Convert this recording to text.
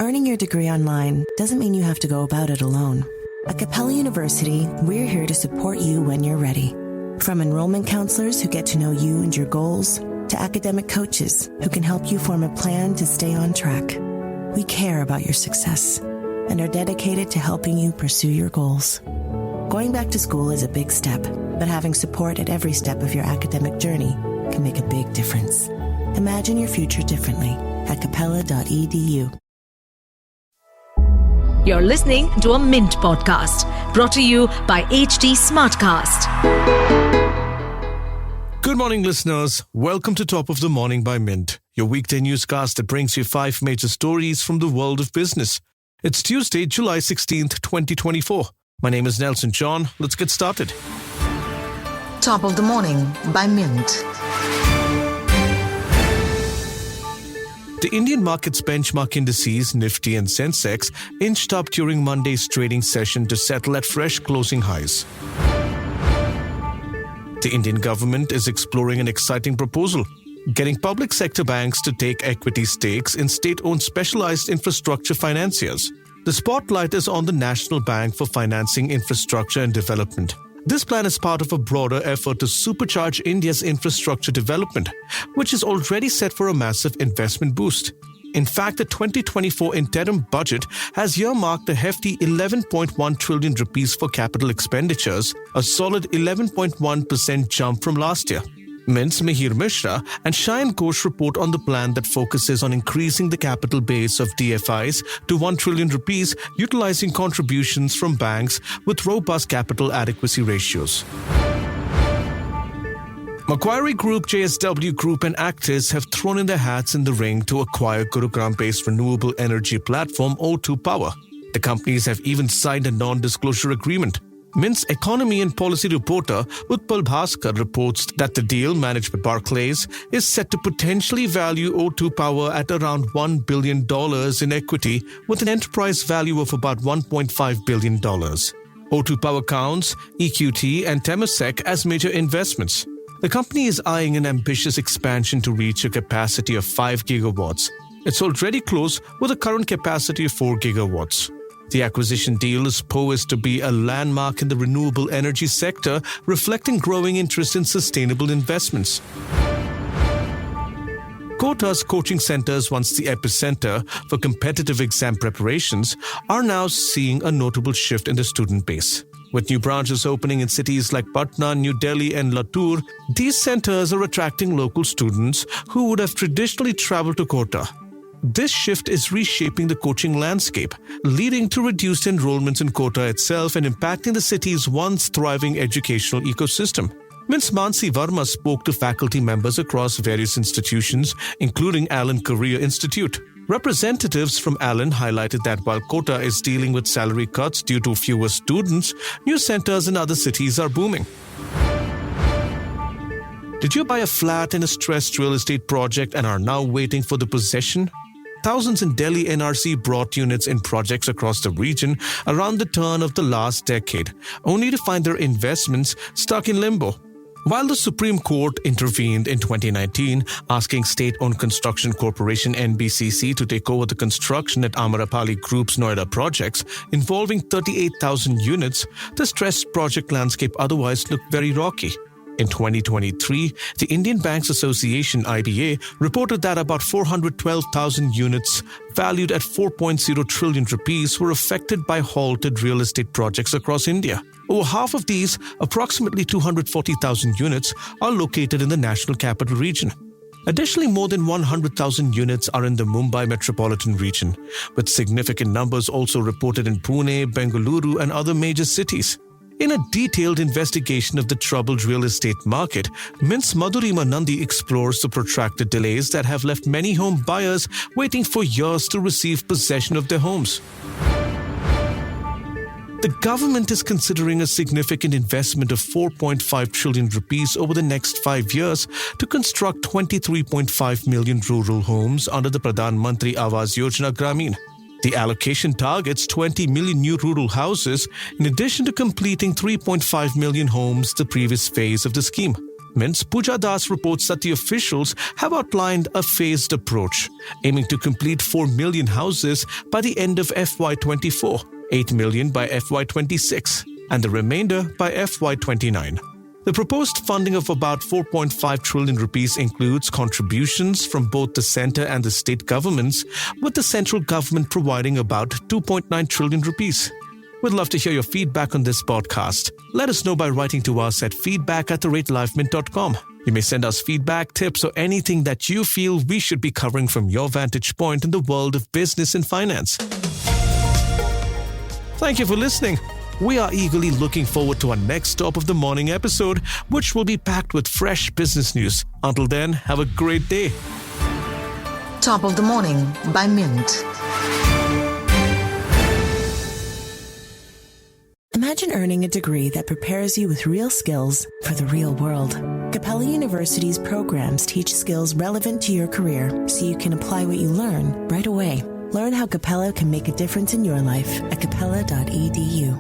Earning your degree online doesn't mean you have to go about it alone. At Capella University, we're here to support you when you're ready. From enrollment counselors who get to know you and your goals, to academic coaches who can help you form a plan to stay on track. We care about your success and are dedicated to helping you pursue your goals. Going back to school is a big step, but having support at every step of your academic journey can make a big difference. Imagine your future differently at capella.edu. You're listening to a Mint podcast brought to you by HT Smartcast. Good morning, listeners. Welcome to Top of the Morning by Mint, your weekday newscast that brings you 5 major stories from the world of business. It's Tuesday, July 16th, 2024. My name is Nelson John. Let's get started. Top of the Morning by Mint. The Indian market's benchmark indices, Nifty and Sensex, inched up during Monday's trading session to settle at fresh closing highs. The Indian government is exploring an exciting proposal, getting public sector banks to take equity stakes in state-owned specialized infrastructure financiers. The spotlight is on the National Bank for Financing Infrastructure and Development. This plan is part of a broader effort to supercharge India's infrastructure development, which is already set for a massive investment boost. In fact, the 2024 interim budget has earmarked a hefty 11.1 trillion rupees for capital expenditures, a solid 11.1% jump from last year. Mint's Mihir, Mishra and Shayan Ghosh report on the plan that focuses on increasing the capital base of DFIs to 1 trillion rupees, utilizing contributions from banks with robust capital adequacy ratios. Macquarie Group, JSW Group and Actis have thrown in their hats in the ring to acquire Gurugram-based renewable energy platform O2 Power. The companies have even signed a non-disclosure agreement. Mint's economy and policy reporter Utpal Bhaskar reports that the deal, managed by Barclays, is set to potentially value O2 Power at around $1 billion in equity, with an enterprise value of about $1.5 billion. O2 Power counts EQT and Temasek as major investments. The company is eyeing an ambitious expansion to reach a capacity of 5 gigawatts. It's already close with a current capacity of 4 gigawatts. The acquisition deal is poised to be a landmark in the renewable energy sector, reflecting growing interest in sustainable investments. Kota's coaching centers, once the epicenter for competitive exam preparations, are now seeing a notable shift in the student base. With new branches opening in cities like Patna, New Delhi and Latur, these centers are attracting local students who would have traditionally traveled to Kota. This shift is reshaping the coaching landscape, leading to reduced enrollments in Kota itself and impacting the city's once thriving educational ecosystem. Ms. Mansi Verma spoke to faculty members across various institutions, including Allen Career Institute. Representatives from Allen highlighted that while Kota is dealing with salary cuts due to fewer students, new centers in other cities are booming. Did you buy a flat in a stressed real estate project and are now waiting for the possession? Thousands in Delhi-NCR bought units in projects across the region around the turn of the last decade, only to find their investments stuck in limbo. While the Supreme Court intervened in 2019, asking state-owned construction corporation NBCC to take over the construction at Amarapali Group's Noida projects involving 38,000 units, the stressed project landscape otherwise looked very rocky. In 2023, the Indian Banks Association (IBA) reported that about 412,000 units valued at 4.0 trillion rupees were affected by halted real estate projects across India. Over half of these, approximately 240,000 units, are located in the National Capital Region. Additionally, more than 100,000 units are in the Mumbai metropolitan region, with significant numbers also reported in Pune, Bengaluru and other major cities. In a detailed investigation of the troubled real estate market, Mint's Madhurima Nandi explores the protracted delays that have left many home buyers waiting for years to receive possession of their homes. The government is considering a significant investment of 4.5 trillion rupees over the next 5 years to construct 23.5 million rural homes under the Pradhan Mantri Awas Yojana Gramin. The allocation targets 20 million new rural houses in addition to completing 3.5 million homes the previous phase of the scheme. developments, Pooja Das reports that the officials have outlined a phased approach, aiming to complete 4 million houses by the end of FY24, 8 million by FY26, and the remainder by FY29. The proposed funding of about 4.5 trillion rupees includes contributions from both the centre and the state governments, with the central government providing about 2.9 trillion rupees. We'd love to hear your feedback on this podcast. Let us know by writing to us at feedback@thelifemint.com. You may send us feedback, tips, or anything that you feel we should be covering from your vantage point in the world of business and finance. Thank you for listening. We are eagerly looking forward to our next stop of the morning episode, which will be packed with fresh business news. Until then, have a great day. Top of the Morning by Mint. Imagine earning a degree that prepares you with real skills for the real world. Capella University's programs teach skills relevant to your career so you can apply what you learn right away. Learn how Capella can make a difference in your life at capella.edu.